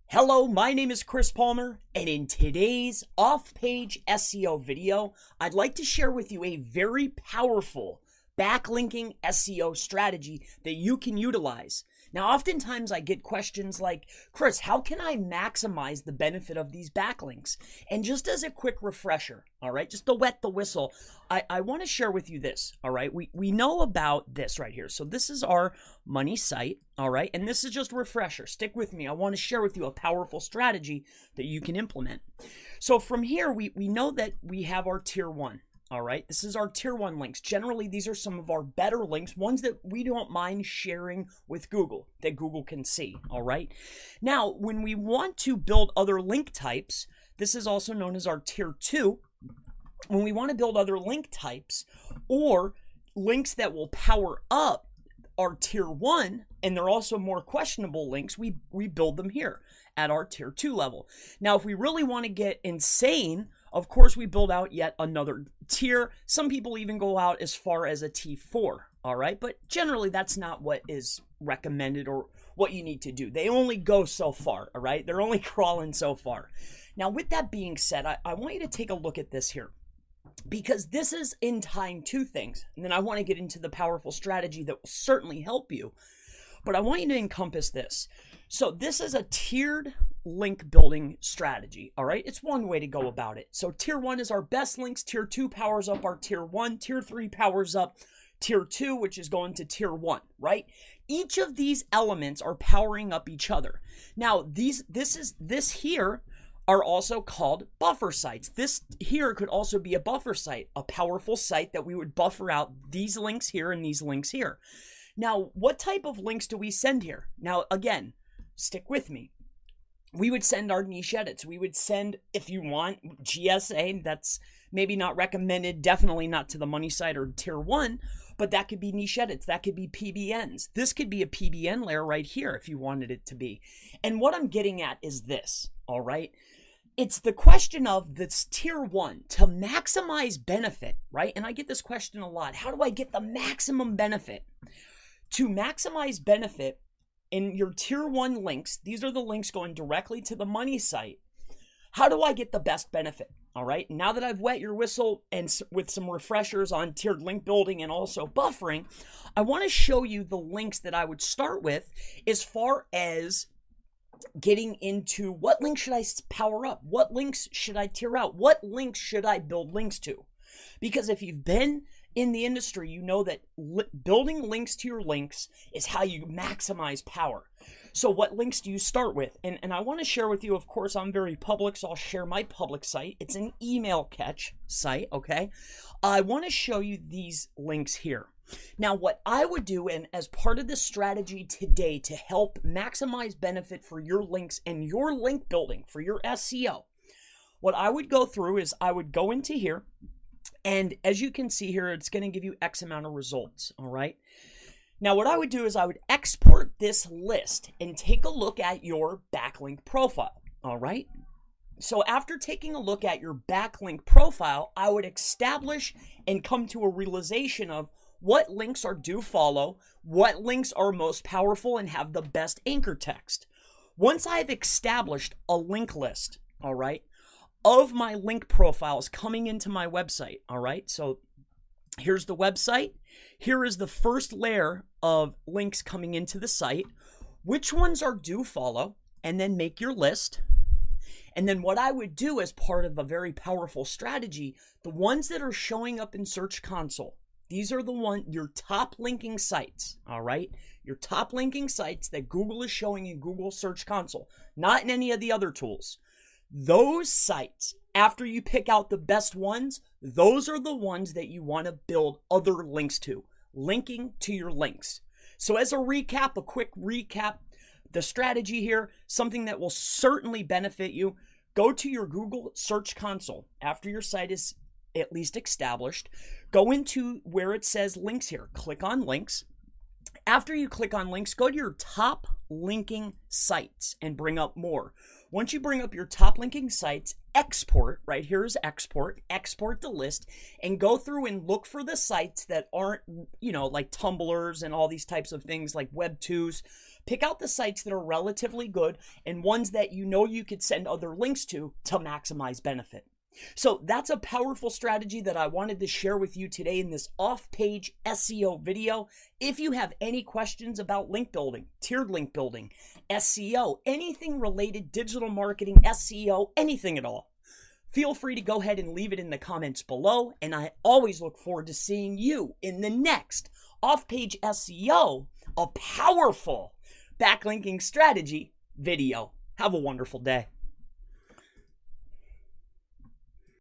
Hello, my name is Chris Palmer, and in today's off-page SEO video, I'd like to share with you a very powerful backlinking SEO strategy that you can utilize. Now, oftentimes I get questions like, Chris, how can I maximize the benefit of these backlinks? And just as a quick refresher, all right, just to wet the whistle, I want to share with you this, all right? We know about this right here. So this is our money site, all right? And this is just a refresher. Stick with me. I want to share with you a powerful strategy that you can implement. So from here, we know that we have our tier one. All right, this is our tier one links. Generally, these are some of our better links, ones that we don't mind sharing with Google, that Google can see, all right? Now, when we want to build other link types, this is also known as our tier two. When we want to build other link types or links that will power up our tier one, and they're also more questionable links, we build them here at our tier two level. Now, if we really want to get insane, of course, we build out yet another tier. Some people even go out as far as a T4, all right? But generally, that's not what is recommended or what you need to do. They only go so far, all right? They're only crawling so far. Now, with that being said, I want you to take a look at this here, because this is in tying two things. And then I want to get into the powerful strategy that will certainly help you. But I want you to encompass this. So this is a tiered link building strategy, all right? It's one way to go about it. So tier one is our best links. Tier two powers up our tier one. Tier three powers up tier two, which is going to tier one, right? Each of these elements are powering up each other. Now, this here are also called buffer sites. This here could also be a buffer site, a powerful site that we would buffer out these links here and these links here. Now, what type of links do we send here? Now, again, stick with me. We would send our niche edits. We would send, if you want, GSA. That's maybe not recommended, definitely not to the money site or tier one, but that could be niche edits. That could be PBNs. This could be a PBN layer right here if you wanted it to be. And what I'm getting at is this, all right? It's the question of this tier one to maximize benefit, right? And I get this question a lot. How do I get the maximum benefit? To maximize benefit in your tier one links, these are the links going directly to the money site. How do I get the best benefit? All right. Now that I've wet your whistle and with some refreshers on tiered link building and also buffering, I want to show you the links that I would start with as far as getting into what links should I power up? What links should I tier out? What links should I build links to? Because if you've been in the industry, you know that building links to your links is how you maximize power. So what links do you start with? And I want to share with you, of course, I'm very public, so I'll share my public site. It's an email catch site, okay? I want to show you these links here. Now, what I would do, and as part of the strategy today to help maximize benefit for your links and your link building for your SEO, what I would go through is I would go into here, and as you can see here, it's going to give you X amount of results, all right? Now, what I would do is I would export this list and take a look at your backlink profile, all right? So after taking a look at your backlink profile, I would establish and come to a realization of what links are do follow, what links are most powerful and have the best anchor text. Once I've established a link list, all right, of my link profiles coming into my website, all right? So here's the website. Here is the first layer of links coming into the site. Which ones are do follow? And then make your list. And then what I would do as part of a very powerful strategy, the ones that are showing up in Search Console, these are your top linking sites, all right? Your top linking sites that Google is showing in Google Search Console, not in any of the other tools. Those sites, after you pick out the best ones, those are the ones that you want to build other links to, linking to your links. So as a recap, a quick recap, the strategy here, something that will certainly benefit you, go to your Google Search Console after your site is at least established. Go into where it says links here. Click on links. After you click on links, go to your top linking sites and bring up more. Once you bring up your top linking sites, export, right here is export the list, and go through and look for the sites that aren't, like tumblers and all these types of things like Web2s, Pick out the sites that are relatively good and ones that you know you could send other links to maximize benefit. So that's a powerful strategy that I wanted to share with you today in this off-page SEO video. If you have any questions about link building, tiered link building, SEO, anything related, digital marketing, SEO, anything at all, feel free to go ahead and leave it in the comments below. And I always look forward to seeing you in the next off-page SEO, a powerful backlinking strategy video. Have a wonderful day.